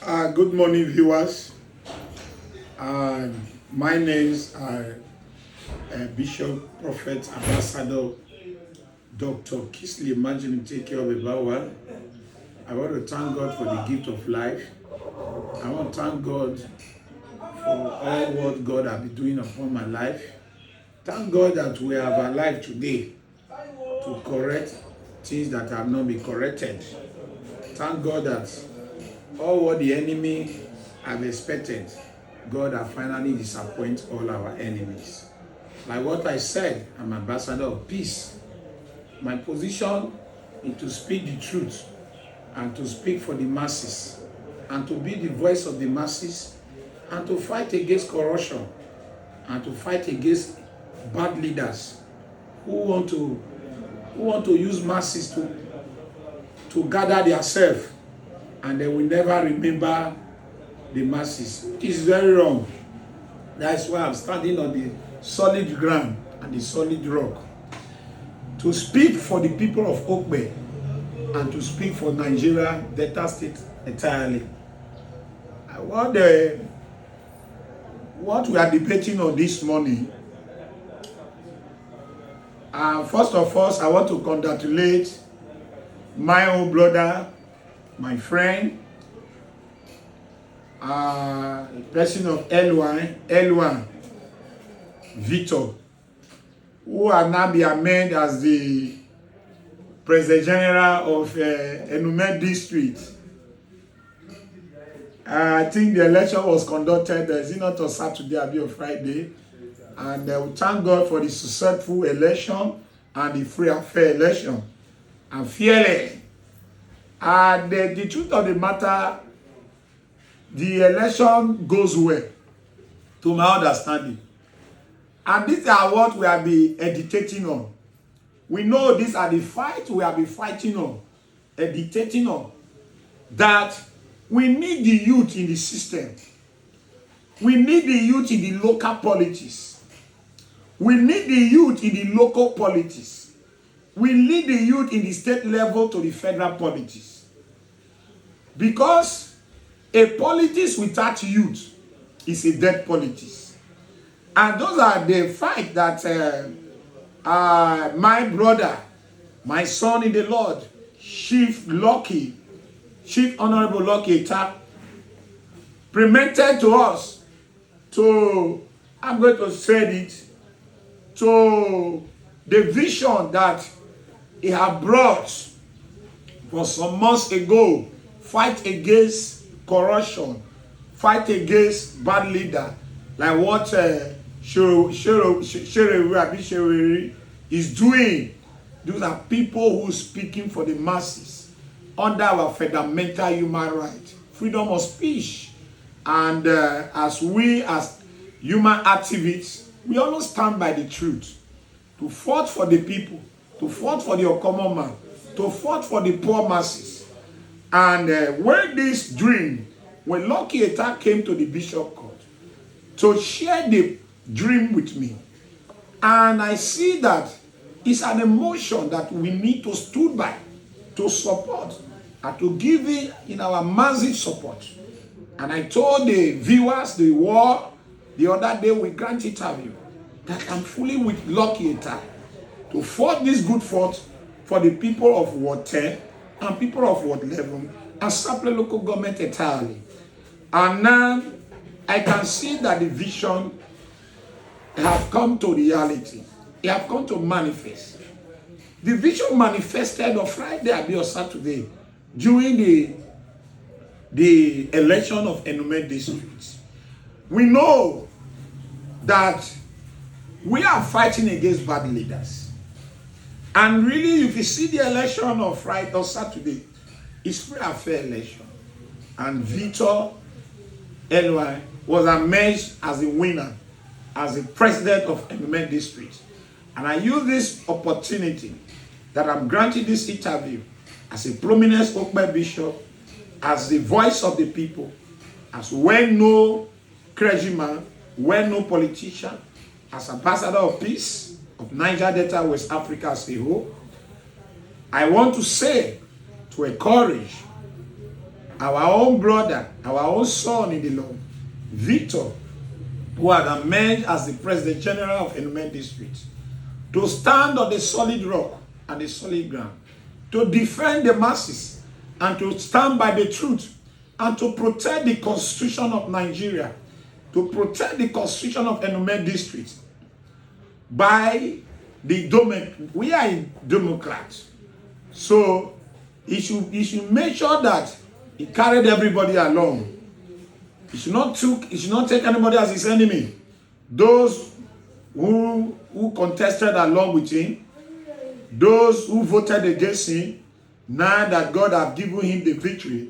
Good morning, viewers. Uh, my names are Bishop, Prophet, Ambassador Dr Kingsley Majemite of. I want to thank God for the gift of life. I want to thank God for all what God has been doing upon my life. Thank God that we are alive today to correct things that have not been corrected. Thank God that all what the enemy have expected, God has finally disappointed all our enemies. Like what I said, I'm ambassador of peace. My position is to speak the truth and to speak for the masses and to be the voice of the masses and to fight against corruption and to fight against bad leaders who want to use masses to gather themselves, and they will never remember the masses. It is very wrong. That's why I'm standing on the solid ground and the solid rock to speak for the people of Okbe and to speak for Nigeria, Delta State entirely. What we are debating on this morning, first of all, I want to congratulate my own brother, my friend, the person of Elume Victor, who are now be amended as the President General of Elume District. I think the election was conducted, is it not on Saturday or Friday? And we thank God for the successful election and the free and fair election. And fairly. And the truth of the matter, the election goes well, to my understanding. And these are what we have been meditating on. We know these are the fights we have been fighting on, meditating on. That we need the youth in the system. We need the youth in the local politics. We need the youth in the local politics. We need the youth in the state level to the federal politics. Because a politics without youth is a dead politics. And those are the fight that my brother, my son in the Lord, Chief Honorable Lucky Eta, presented to us to, I'm going to say it, to the vision that he had brought for some months ago, fight against corruption, fight against bad leader, like what Sherry is doing. Those are people who are speaking for the masses under our fundamental human right, freedom of speech. And as human activists, we always stand by the truth, to fight for the people, to fight for the common man, to fight for the poor masses. And when this dream, when Lucky Eta came to the bishop court to share the dream with me, and I see that it's an emotion that we need to stand by, to support, and to give it in our massive support. And I told the viewers, the world, the other day we grant interview, that I'm fully with Lucky Eta to fight this good fight for the people of Ward 10 and people of Ward 11 and supply local government entirely. And now I can see that the vision have come to reality. It have come to manifest. The vision manifested on Friday or Saturday during the election of Elume District. We know that we are fighting against bad leaders. And really, if you see the election of Friday or Saturday, it's free and fair election. And Victor Elume was emerged as the winner, as the president of Elume District. And I use this opportunity that I'm granting this interview as a prominent Okbe bishop, as the voice of the people, as well-known clergyman, well-known politician, as ambassador of peace of Niger Delta, West Africa as a whole. I want to say, to encourage our own brother, our own son in the Lord, Victor, who had emerged as the President General of Elume District, to stand on the solid rock and the solid ground, to defend the masses, and to stand by the truth, and to protect the Constitution of Nigeria, to protect the Constitution of Elume District. By the domain, we are in Democrats, so he should make sure that he carried everybody along. He should not take anybody as his enemy. Those who contested along with him, those who voted against him, now that God has given him the victory,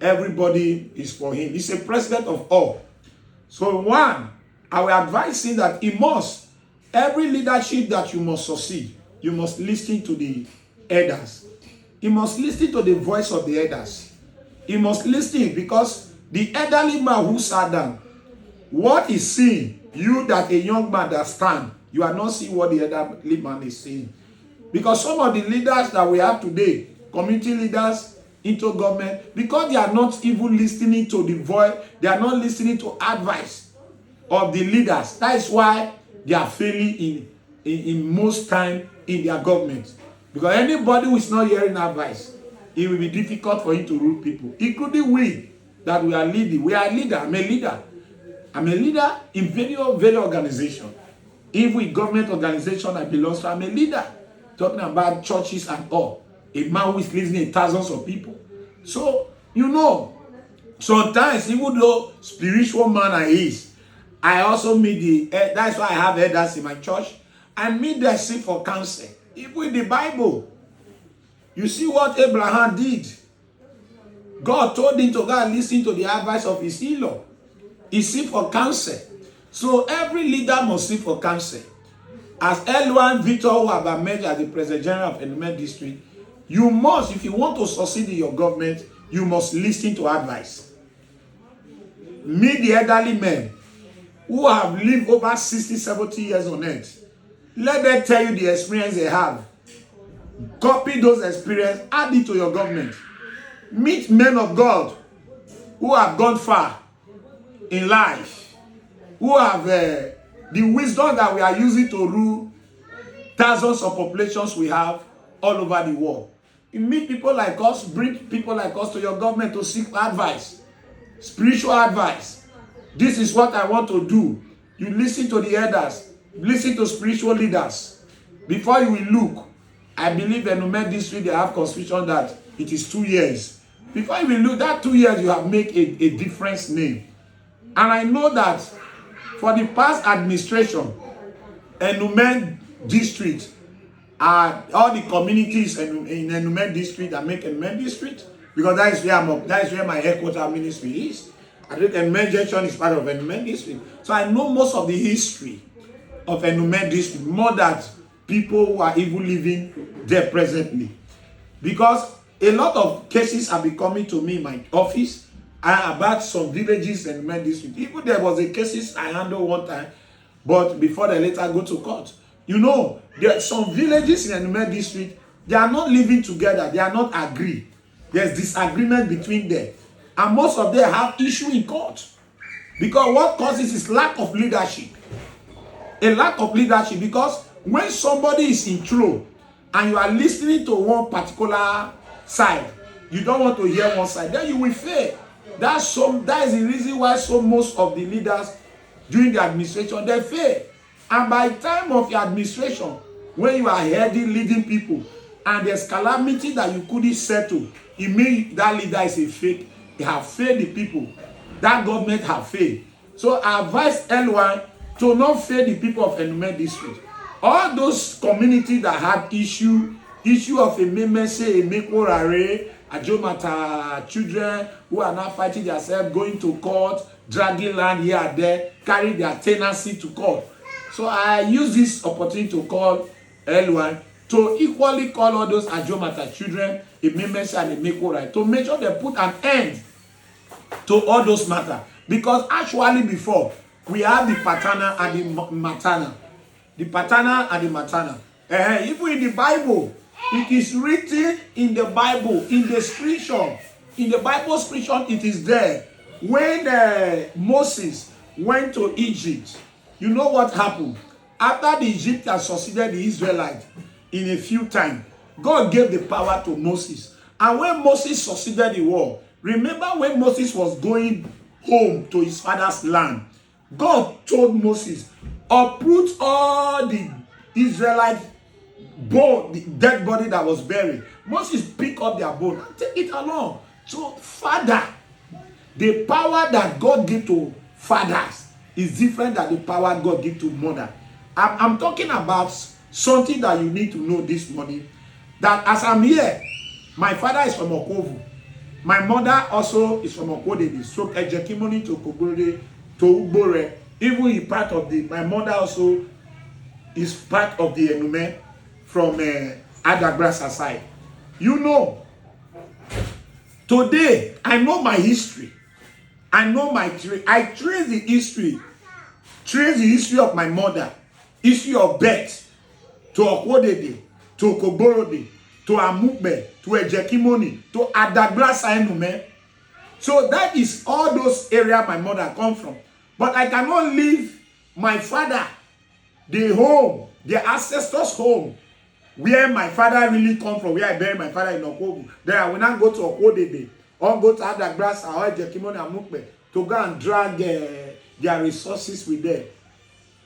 everybody is for him. He's a president of all. So one, I will advise him that he must, every leadership that you must succeed, you must listen to the elders. You must listen to the voice of the elders. You must listen, because the elderly man who sat down, what is seeing, you that a young man that stand, you are not seeing what the elderly man is seeing. Because some of the leaders that we have today, community leaders into government, because they are not even listening to the voice, they are not listening to advice of the leaders. That is why they are failing in most time in their government. Because anybody who is not hearing advice, it will be difficult for him to rule people, including we that we are leading. We are a leader. I'm a leader. I'm a leader in very organization. Even government organization I belong to, I'm a leader. Talking about churches and all. A man who is listening to thousands of people. So, you know, sometimes, even though spiritual man I is, I also meet that's why I have elders in my church. I meet them seek for counsel. Even in the Bible, you see what Abraham did. God told him to go and listen to the advice of his in-law. He seek for counsel. So every leader must seek for counsel. As Elume Victor, who have emerged as the President General of Elume District, you must, if you want to succeed in your government, you must listen to advice. Meet the elderly men who have lived over 60, 70 years on earth. Let them tell you the experience they have. Copy those experiences, add it to your government. Meet men of God who have gone far in life, who have the wisdom that we are using to rule thousands of populations we have all over the world. You meet people like us, bring people like us to your government to seek advice, spiritual advice. This is what I want to do. You listen to the elders, listen to spiritual leaders. Before you will look, I believe in Elume District they have constitution that it is 2 years. Before you will look, that 2 years you have made a difference name. And I know that for the past administration, Elume District, all the communities in Elume District that make Elume District, because that is where my headquarters ministry is. I think Elume Junction is part of Elume District. So I know most of the history of Elume District, more than people who are even living there presently. Because a lot of cases have been coming to me in my office about some villages in Elume District. Even there was a cases I handled one time, but before they later go to court. You know, there are some villages in Elume District, they are not living together, they are not agree. There's disagreement between them. And most of them have issue in court. Because what causes is lack of leadership. A lack of leadership, because when somebody is in trouble and you are listening to one particular side, you don't want to hear one side, then you will fail. That is the reason why most of the leaders during the administration, they fail. And by the time of your administration, when you are heading, leading people, and there's calamity that you couldn't settle, it means that leader is a fake. They have failed the people. That government have failed. So I advise Elume to not fail the people of Elume District. All those communities that have issue of a memese, a mekorare, Ajomata children who are now fighting themselves, going to court, dragging land here and there, carry their tenancy to court. So I use this opportunity to call Elume to equally call all those Ajomata children, a memese and a mekorare, to make sure they put an end to all those matters. Because actually before, we have the paternal and the maternal. The paternal and the maternal. Even in the Bible, it is written in the Bible, in the scripture, In the Bible scripture, it is there. When Moses went to Egypt, you know what happened? After the Egyptians succeeded the Israelites in a few times, God gave the power to Moses. And when Moses succeeded the war, remember when Moses was going home to his father's land, God told Moses, uproot all the Israelite bone, the dead body that was buried. Moses picked up their bone and take it along. So, father, the power that God gives to fathers is different than the power God gives to mother. I'm talking about something that you need to know this morning. That as I'm here, my father is from Okovu. My mother also is from Okodede. So Ejekimoni to Kogode to Ugbore. Even in part of my mother also is part of the Elume from Adagrasa side. You know, today I know my history. I know my I trace the history of my mother, history of birth, to Okodede, to Koborode, to Amukbe, to Ejekimoni, to Adagrasa Elume. So that is all those areas my mother come from. But I cannot leave my father, the home, the ancestors' home, where my father really come from, where I buried my father in Okovu. Then I will not go to Okodede, or go to Adagrasa, or Ejekimoni, Amukbe, to go and drag their resources with them.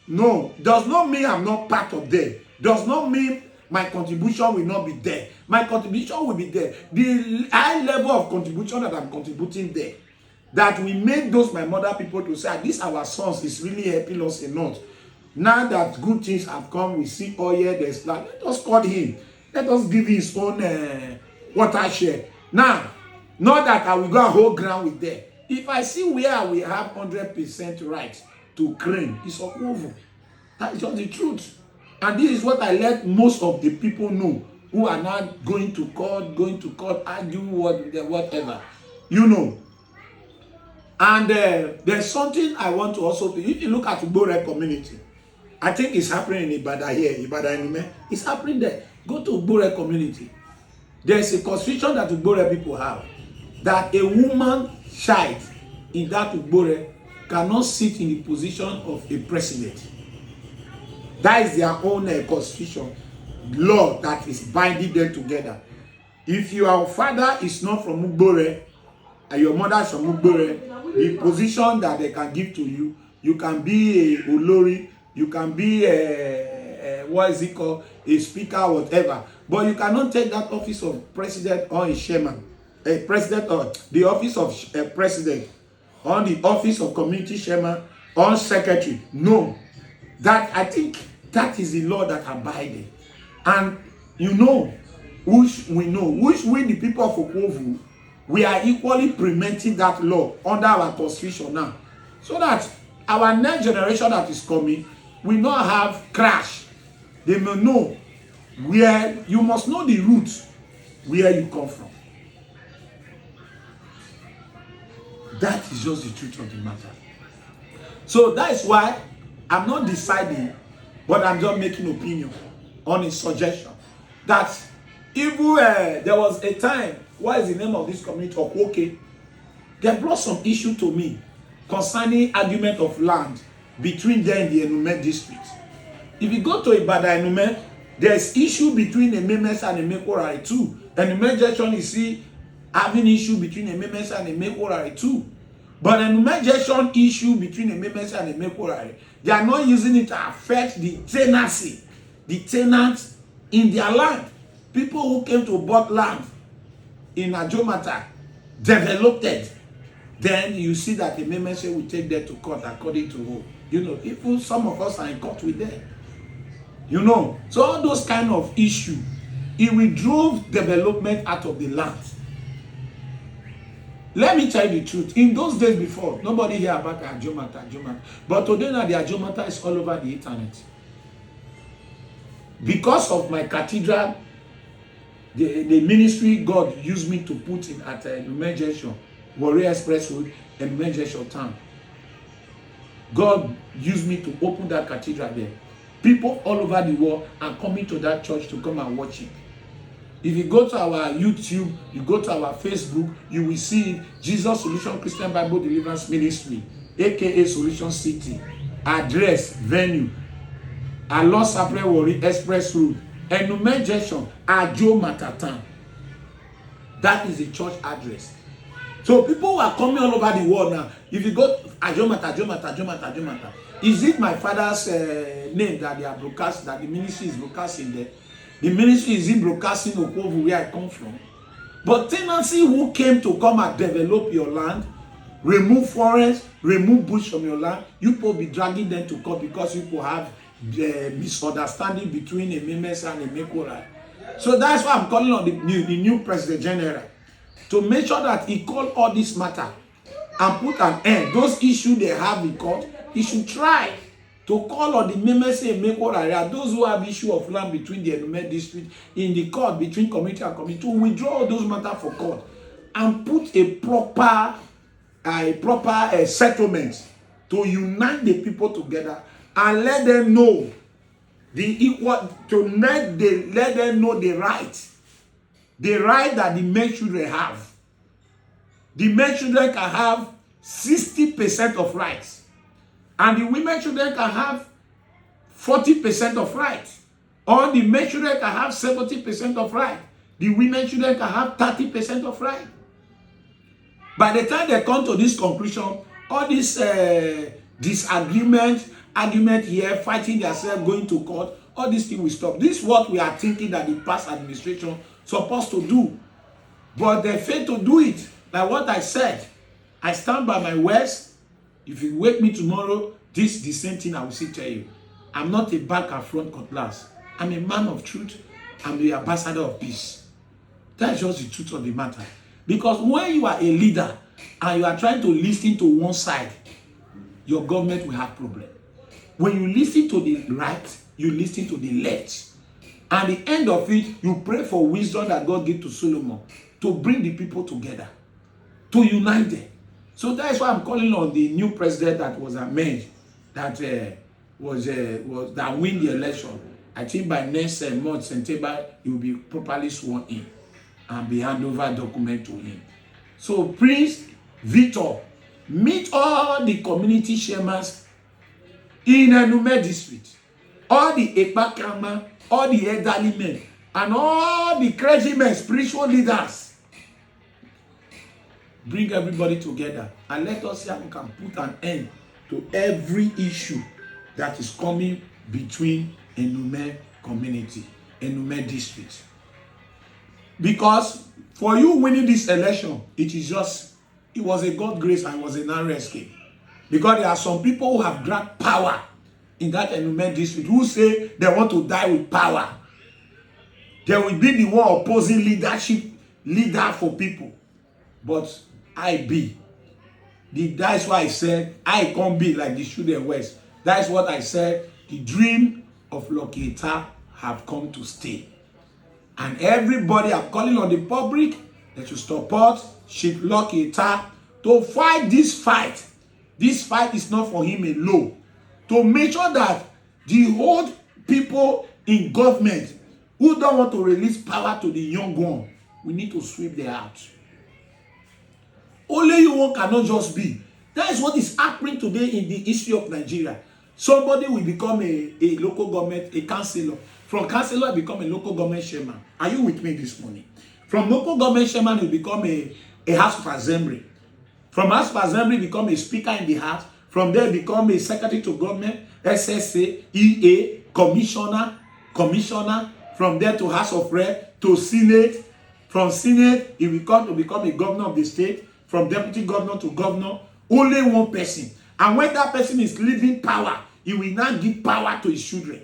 No, does not mean I'm not part of them. Does not mean my contribution will not be there. My contribution will be there. The high level of contribution that I'm contributing there, that we made those my mother people to say, this our sons is really helping us enough. Now that good things have come, we see, oh yeah, there's land. Let us call him. Let us give his own water share. Now, not that I will go and hold ground with them. If I see where we have 100% right to claim, it's Okovu. That is just the truth. And this is what I let most of the people know who are not going to court, argue whatever. You know. And there's something I want to also, if you look at the Ugbore community, I think it's happening in Ibadan here, Ibadan Elume. It's happening there. Go to Ugbore community. There's a constitution that Ugbore people have, that a woman child in that Ugbore cannot sit in the position of a president. That is their own constitution, law that is binding them together. If your father is not from Ugbore and your mother is from Ugbore, the position that they can give to you, you can be a Olori, you can be what is it called, a speaker, whatever. But you cannot take that office of president or a chairman, a president or the office of a president, or the office of community chairman or secretary. No, that I think that is the law that abided. And you know, which we the people of Okovu, we are equally implementing that law under our constitution now, so that our next generation that is coming will not have crash. They may know where you must know the roots where you come from. That is just the truth of the matter. So that is why I'm not deciding, but I'm just making opinion on a suggestion. That even there was a time, what is the name of this community, Okwoke? They brought some issue to me concerning argument of land between them and the Elume District. If you go to Ibadan Elume, there's issue between Ememes and Emekorare too. Elume Junction is see having issue between Ememes and Emekorare too. But Elume Junction issue between Ememes and Emekorare, they are not using it to affect the tenancy, the tenants in their land. People who came to bought land in Ajomata, developed it. Then you see that the Ememes will take them to court according to who. You know, people, some of us are in court with them. You know, so all those kind of issue, it will drove development out of the land. Let me tell you the truth. In those days before, nobody hear about the Ajomata. But today now the Ajomata is all over the internet. Because of my cathedral, the ministry God used me to put in at Elume Junction, Warrior Express Road, Elume Junction town. God used me to open that cathedral there. People all over the world are coming to that church to come and worship. If you go to our YouTube, you go to our Facebook, you will see Jesus Solution Christian Bible Deliverance Ministry, aka Solution City. Address, venue, Alon Sapre Wori Express Road, Elume Junction, Ajo Matatan. That is the church address. So people who are coming all over the world now. If you go Ajomata, is it my father's name that they are broadcasting, that the ministry is broadcasting there? The ministry is in broadcasting Opovu, where I come from. But tenancy who came to come and develop your land, remove forest, remove bush from your land, you people be dragging them to court because you people have misunderstanding between a Memes and a Mekora. So that's why I'm calling on the new President General to make sure that he call all this matter and put an end. Those issues they have in court, he should try to call on the Memes and Mekora area, those who have issue of land between the Elume District in the court, between community and community, to withdraw those matters for court and put a proper settlement to unite the people together and let them know the equal, let them know the right that the men children have. The men children can have 60% of rights, and the women children can have 40% of rights, or the men children can have 70% of rights. The women children can have 30% of rights. By the time they come to this conclusion, all this disagreement, argument here, fighting themselves, going to court, all these things will stop. This is what we are thinking that the past administration supposed to do. But they fail to do it. Like what I said, I stand by my words. If you wake me tomorrow, this is the same thing I will still tell you. I'm not a back and front cutlass. I'm a man of truth. I'm the ambassador of peace. That's just the truth of the matter. Because when you are a leader and you are trying to listen to one side, your government will have problem. When you listen to the right, you listen to the left. At the end of it, you pray for wisdom that God gave to Solomon to bring the people together, to unite them. So that's why I'm calling on the new president that was amended, that that win the election. I think by next month, September, he will be properly sworn in and be hand over document to him. So Prince Victor, meet all the community chairmen in Elume District, all the Ekpakama, all the elderly men, and all the clergymen, spiritual leaders. Bring everybody together and let us see how we can put an end to every issue that is coming between Elume community, Elume District. Because for you winning this election, it was a God grace and it was a narrow escape. Because there are some people who have dragged power in that Elume District who say they want to die with power. They will be the one opposing leader for people. But that's why I said, I can't be like the children west. That's what I said. The dream of Lokita have come to stay. And everybody, I'm calling on the public that you support Chief Lokita to fight this fight. This fight is not for him alone. To make sure that the old people in government who don't want to release power to the young one, we need to sweep them out. Only you one cannot just be. That is what is happening today in the history of Nigeria. Somebody will become a local government, a councillor. From councillor, become a local government chairman. Are you with me this morning? From local government chairman, you become a House of Assembly. From House of Assembly, become a speaker in the House. From there, become a secretary to government, SSA, EA, commissioner. From there to House of Rep, to Senate. From Senate, he will come to become a governor of the state. From deputy governor to governor, only one person. And when that person is leaving power, he will now give power to his children.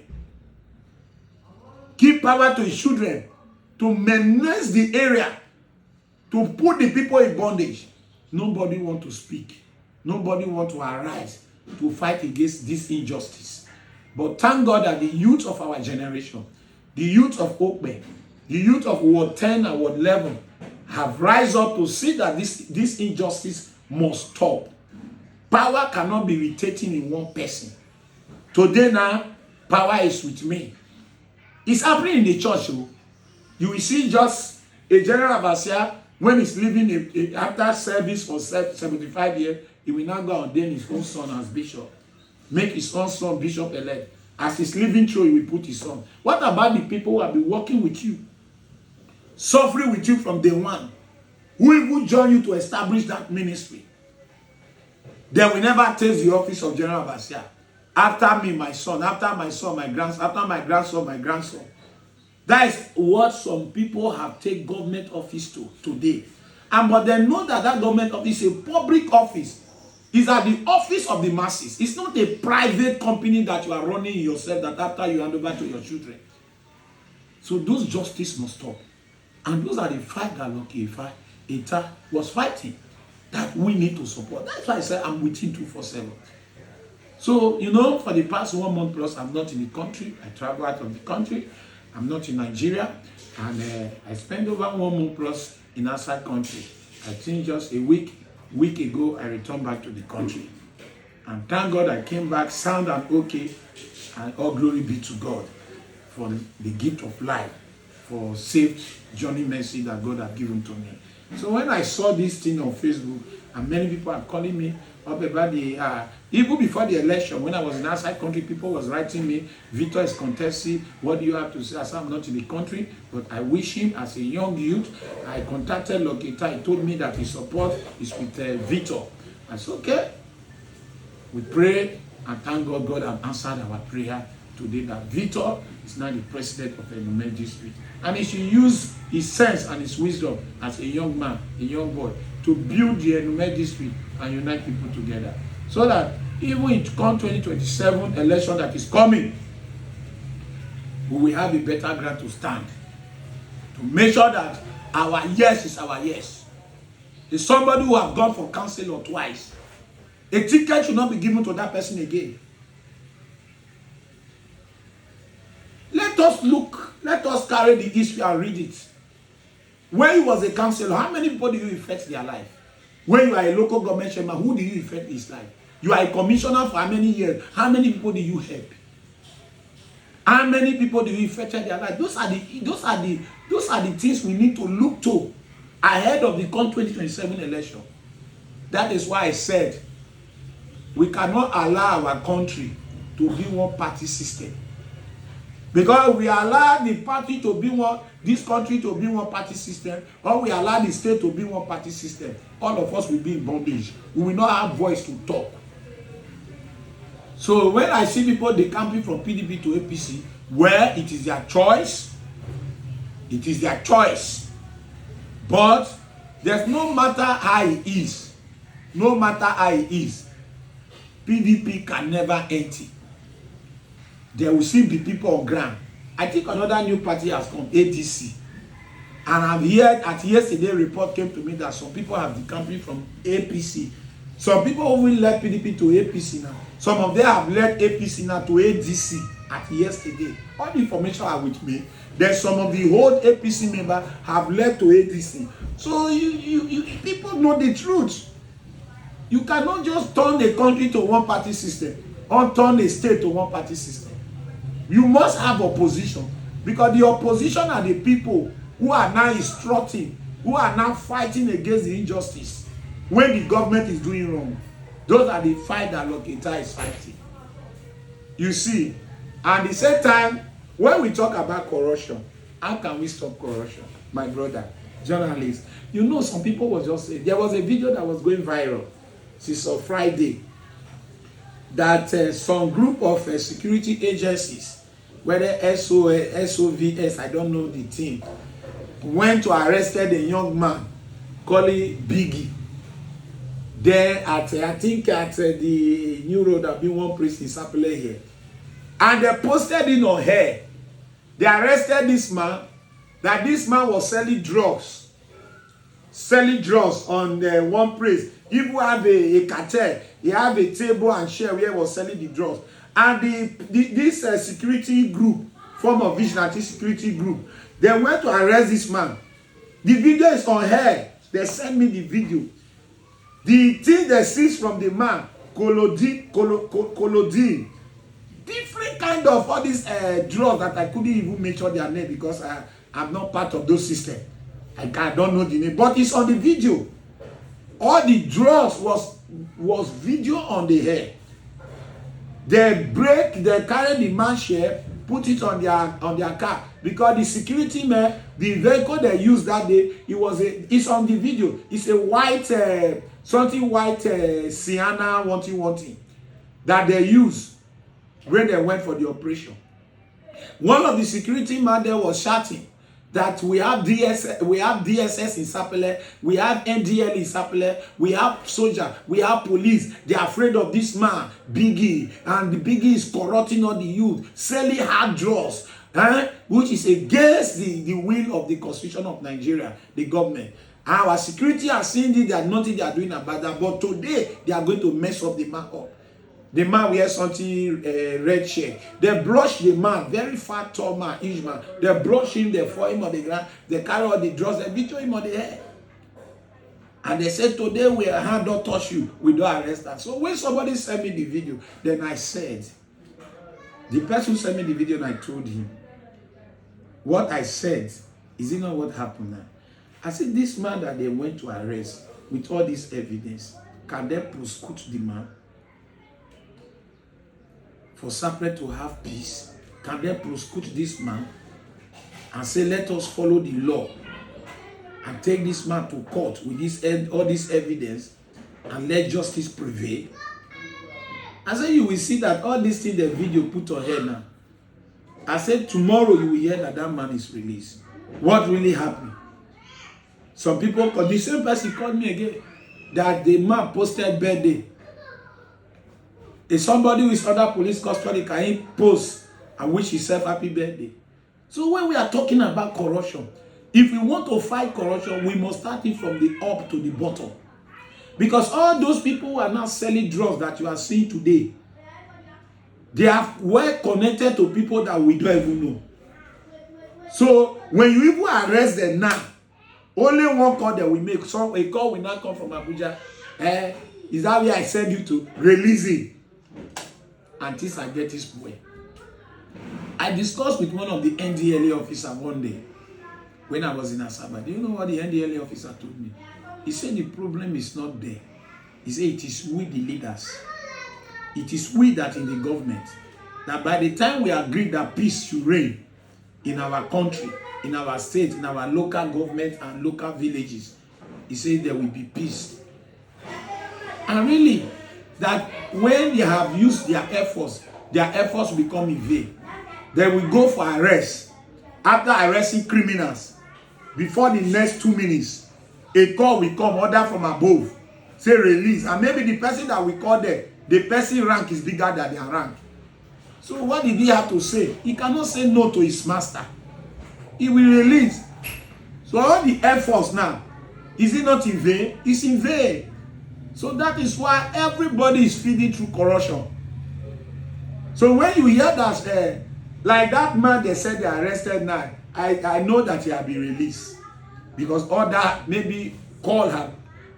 Give power to his children to menace the area, to put the people in bondage. Nobody want to speak. Nobody want to arise to fight against this injustice. But thank God that the youth of our generation, the youth of Okbe, the youth of Ward 10 and Ward 11 have rise up to see that this injustice must stop. Power cannot be rotating in one person. Today now, power is with me. It's happening in the church. You will see just a general overseer, when he's leaving after service for 75 years, he will now go and ordain his own son as bishop. Make his own son bishop-elect. As he's leaving through, he will put his son. What about the people who have been working with you? Suffering with you from day one? Who will join you to establish that ministry? They will never take the office of general overseer. After me, my son. After my son, my grandson. After my grandson, my grandson. That is what some people have taken government office to today. But they know that that government office is a public office. It's at the office of the masses. It's not a private company that you are running yourself that after you hand over to your children. So those justice must stop. And those are the fight that Lucky Ita was fighting that we need to support. That's why I said I'm within 247. So, you know, for the past 1 month plus, I'm not in the country. I travel out of the country. I'm not in Nigeria. And I spent over 1 month plus in outside country. I think just a week ago, I returned back to the country. And thank God I came back sound and okay. And all glory be to God for the gift of life, for safe journey mercy that God has given to me. So when I saw this thing on Facebook, and many people are calling me up about the, even before the election, when I was in outside country, people was writing me, Victor is contesting, what do you have to say? I said, I'm not in the country, but I wish him as a young youth. I contacted Lokita, he told me that his support is with Victor. I said, okay. We pray, and thank God, God has answered our prayer today that Victor is now the president of Elume District. And he should use his sense and his wisdom as a young man, a young boy, to build the Elume District and unite people together. So that even in 2027 election that is coming, we will have a better ground to stand. To make sure that our yes is our yes. It's somebody who has gone for council or twice. A ticket should not be given to that person again. Let us carry the history and read it. When you was a councillor, how many people do you affect their life? When you are a local government chairman, who do you affect his life? You are a commissioner for how many years? How many people do you help? How many people do you affect their life? Those are the things we need to look to ahead of the 2027 election. That is why I said we cannot allow our country to be one party system. Because we allow the party to be one, this country to be one party system, or we allow the state to be one party system, all of us will be in bondage. We will not have voice to talk. So when I see people decamping from PDP to APC, where it is their choice, it is their choice. But there's no matter how it is, no matter how it is, PDP can never empty. There will still be people on ground. I think another new party has come, ADC. And I've heard at yesterday report came to me that some people have decamping from APC. Some people will left PDP to APC now. Some of them have left APC now to ADC at yesterday. All the information are with me. Then some of the old APC members have left to ADC. So you people know the truth. You cannot just turn the country to one party system or turn the state to one party system. You must have opposition, because the opposition are the people who are now instructing, who are now fighting against the injustice when the government is doing wrong. Those are the fight that Lokita is fighting. You see, and at the same time, when we talk about corruption, how can we stop corruption? My brother, journalist, you know, some people was just saying, there was a video that was going viral since on Friday, that some group of security agencies, whether SOVS, I don't know the team, went to arrested a young man called Biggie. There at, I think at the new road, that been one place in Sapele here. And they posted it on here. They arrested this man, that this man was selling drugs. Selling drugs on one place. If you have a cartel, he have a table and chair where he was selling the drugs. And this security group, form of vigilante security group, they went to arrest this man. The video is on here. They sent me the video. The thing they seized from the man, collodine, different kind of all these drugs that I couldn't even mention their name because I'm not part of those systems. I don't know the name, but it's on the video. All the drugs was video on the hair. They carry the man share, put it on their car, because the security man, the vehicle they used that day, it's on the video. It's a white something white Sienna wanting that they use when they went for the operation. One of the security man there was shouting that we have DSS in Sapele, we have NDL in Sapele, we have soldier, we have police. They are afraid of this man, Biggie, and the Biggie is corrupting all the youth, selling hard drugs, which is against the will of the constitution of Nigeria, the government. Our security are seeing this, they are nothing they are doing about that, but today they are going to mess up the man up. The man wears something red shirt. They brush the man, very fat, tall man, huge man. They brush him, they throw him on the ground, they carry all the drugs, they beat him on the head. And they said, today we hand don't touch you, we don't arrest that. So when somebody sent me the video, then I said, the person who sent me the video and I told him, what I said, is it not what happened now? I said, this man that they went to arrest with all this evidence, can they prosecute the man? For separate to have peace, can they prosecute this man and say, let us follow the law and take this man to court with all this evidence and let justice prevail? I said, you will see that all these things the video put on here now. I said, tomorrow you will hear that that man is released. What really happened? Some people, the same person called me again, that the man posted birthday. If somebody with other police custody can he post and wish himself happy birthday. So when we are talking about corruption, if we want to fight corruption, we must start it from the up to the bottom. Because all those people who are now selling drugs that you are seeing today, they are well connected to people that we don't even know. So when you even arrest them now, only one call that we make. So a call will not come from Abuja. Is that where I send you to? Release it. Until I get this way. I discussed with one of the NDLA officer one day when I was in Asaba. Do you know what the NDLA officer told me? He said the problem is not there. He said it is we the leaders. It is we that in the government. That by the time we agree that peace should reign in our country, in our state, in our local government and local villages, he said there will be peace. And really, that when they have used their efforts become in vain. They will go for arrest. After arresting criminals, before the next 2 minutes, a call will come, order from above, say release. And maybe the person that we call there, the person rank is bigger than their rank. So what did he have to say? He cannot say no to his master. He will release. So all the efforts now, is it not in vain? It's in vain. So that is why everybody is feeding through corruption. So when you hear that, like that man they said they arrested now, I know that he have been released. Because all that, maybe call have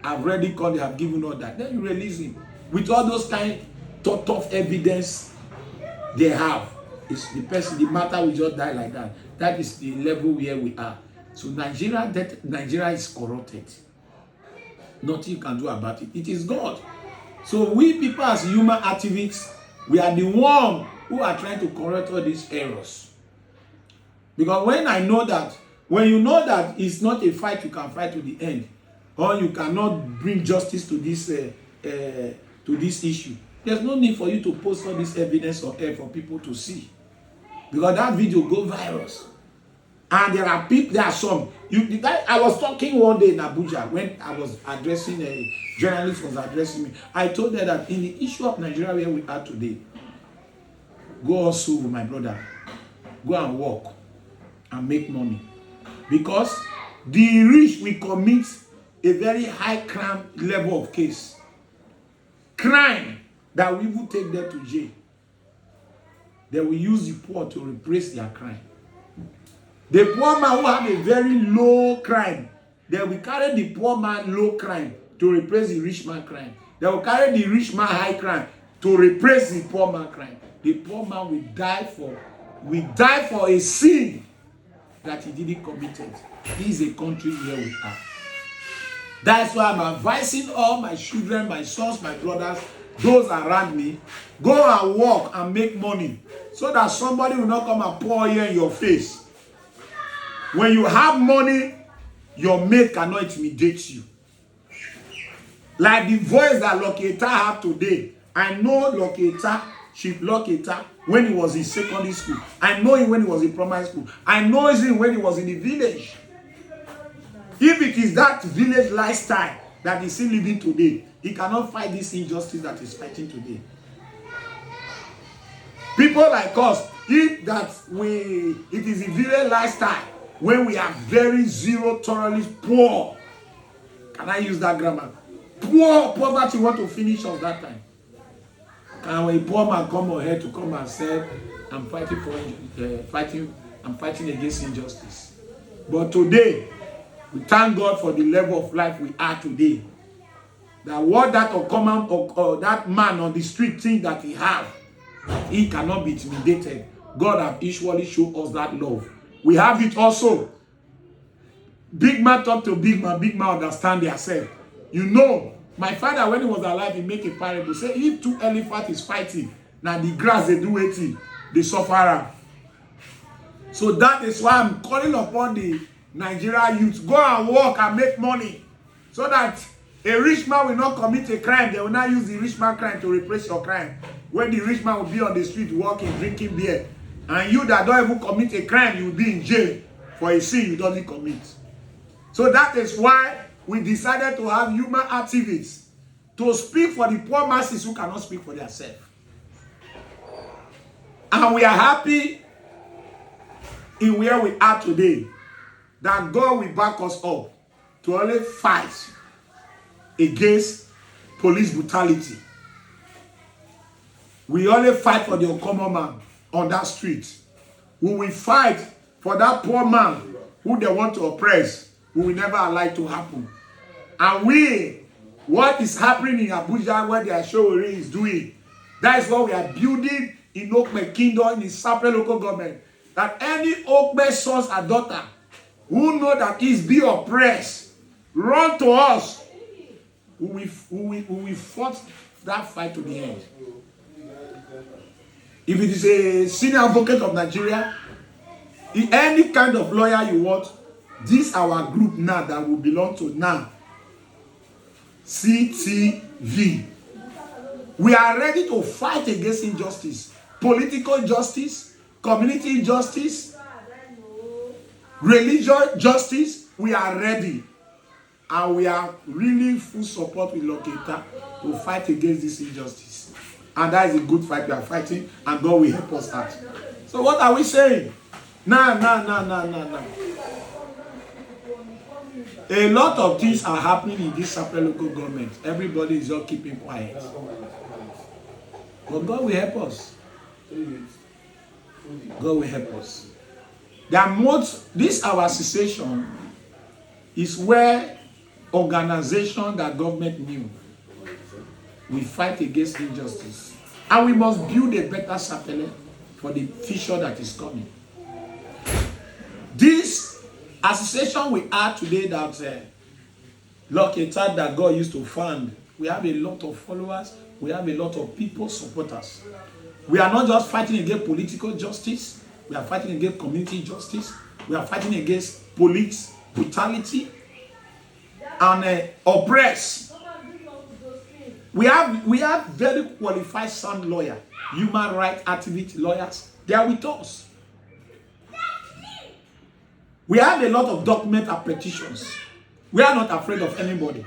already called, they have given all that. Then you release him. With all those kind tough evidence they have. It's the person, the matter will just die like that. That is the level where we are. So Nigeria is corrupted. Nothing you can do about it. It is God. So we people as human activists, we are the one who are trying to correct all these errors. Because when you know that it's not a fight you can fight to the end, or you cannot bring justice to this issue, there's no need for you to post all this evidence on air for people to see. Because that video go viral. And there are people, there are some. I was talking one day in Abuja when I was addressing a journalist was addressing me. I told her that in the issue of Nigeria where we are today, go also with my brother, go and work and make money. Because the rich will commit a very high crime level of case. Crime that will even take them to jail. They will use the poor to replace their crime. The poor man who have a very low crime, they will carry the poor man low crime to replace the rich man crime. They will carry the rich man high crime to replace the poor man crime. The poor man will die for a sin that he didn't commit it. This is a country where we are. That's why I'm advising all my children, my sons, my brothers, those around me, go and work and make money so that somebody will not come and pour here in your face. When you have money, your mate cannot intimidate you. Like the voice that Loketa had today. I know Loketa, Chief Loketa, when he was in secondary school. I know him when he was in primary school. I know him when he was in the village. If it is that village lifestyle that he's still living today, he cannot fight this injustice that he's fighting today. People like us, it is a village lifestyle when we are very zero thoroughly poor. Can I use that grammar? Poor poverty want to finish us that time. And when a poor man come on here to come and say, I'm fighting against injustice. But today, we thank God for the level of life we are today. That what that that man on the street think that he have, he cannot be intimidated. God have usually shown us that love. We have it also. Big man talk to big man understand themselves. You know, my father when he was alive, he make a parable. Say if two elephants is fighting, now the grass they do it, they suffer. So that is why I'm calling upon the Nigerian youth, go and work and make money, so that a rich man will not commit a crime. They will not use the rich man crime to replace your crime. When the rich man will be on the street walking, drinking beer, and you that don't even commit a crime, you will be in jail for a sin you don't commit. So that is why we decided to have human activists to speak for the poor masses who cannot speak for themselves. And we are happy in where we are today, that God will back us up to only fight against police brutality. We only fight for the common man on that street. We will fight for that poor man who they want to oppress. We will never allow it to happen. And what is happening in Abuja, what their Showeri is doing, that is what we are building in Okme Kingdom, in the Sapele local government. That any Okme sons and daughter who know that is being oppressed, run to us. We fight that fight to the end. If it is a senior advocate of Nigeria, any kind of lawyer you want, this our group now that we belong to now, CTV. We are ready to fight against injustice, political justice, community justice, religious justice. We are ready. And we are really full support with Loketa to fight against this injustice. And that is a good fight we are fighting, and God will help us out. So what are we saying? No. A lot of things are happening in this Sapele local government. Everybody is just keeping quiet. But God will help us. God will help us. This our association is where organization that government knew. We fight against injustice. And we must build a better Sapele for the future that is coming. This association we are today that Loketa that God used to fund, we have a lot of followers, we have a lot of people support us. We are not just fighting against political justice, we are fighting against community justice, we are fighting against police brutality and oppress. We have very qualified sound lawyers, human rights activist lawyers. They are with us. We have a lot of documents and petitions. We are not afraid of anybody.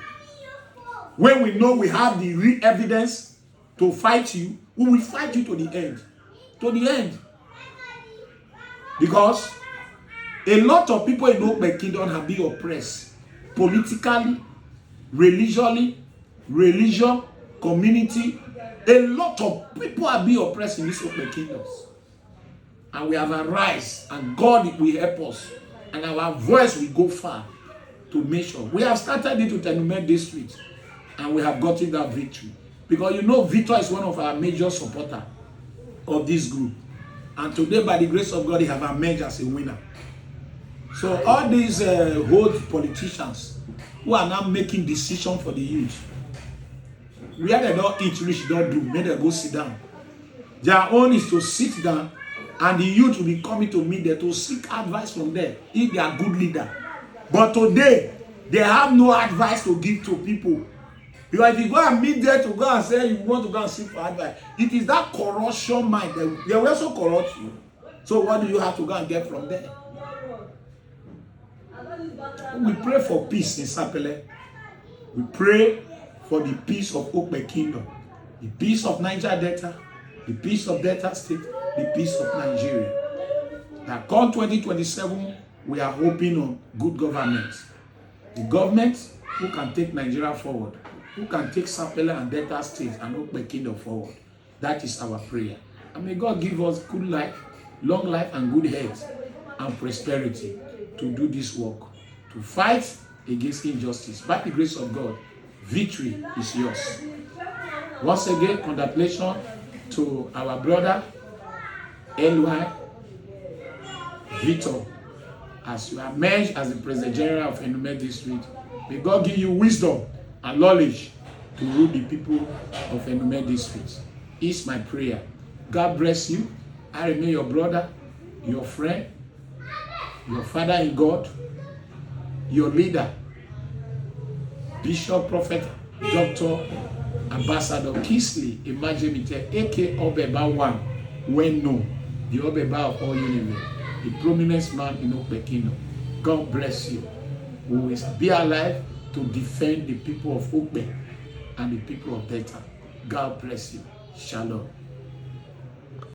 When we know we have the real evidence to fight you, we will fight you to the end. To the end. Because a lot of people in Okme Kingdom have been oppressed politically, religiously, religion, community. A lot of people have been oppressed in this Okme Kingdom. And we have arise, and God will help us. And our voice will go far to make sure. We have started it with Elume District, and we have gotten that victory. Because you know, Victor is one of our major supporters of this group. And today, by the grace of God, he have emerged as a winner. So all these old politicians who are now making decisions for the youth, where they don't eat rich, don't do, make them go sit down. Their own is to sit down, and the youth will be coming to meet them to seek advice from them if they are good leader. But today, they have no advice to give to people. Because if you go and meet them to go and say you want to go and seek for advice, it is that corruption mind. They will also corrupt you. So what do you have to go and get from them? We pray for peace in Sapele. We pray for the peace of Okpe Kingdom, the peace of Niger Delta, the peace of Delta State, the peace of Nigeria. That come 2027, we are hoping on good government. The government who can take Nigeria forward, who can take Sapele and Delta State and Okpe Kingdom forward. That is our prayer. And may God give us good life, long life, and good health and prosperity to do this work, to fight against injustice. By the grace of God, victory is yours. Once again, congratulations to our brother Elume Victor, as you are merged as the President General of Elume District. May God give you wisdom and knowledge to rule the people of Elume District. It's my prayer. God bless you. I remain your brother, your friend, your father in God, your leader, Bishop, Prophet, Dr. Ambassador Kingsley Majemite, aka Obeba One, when known, the Obeba of all universe, the prominent man in Okpe Kingdom. God bless you. We will be alive to defend the people of Okpe and the people of Delta. God bless you. Shalom.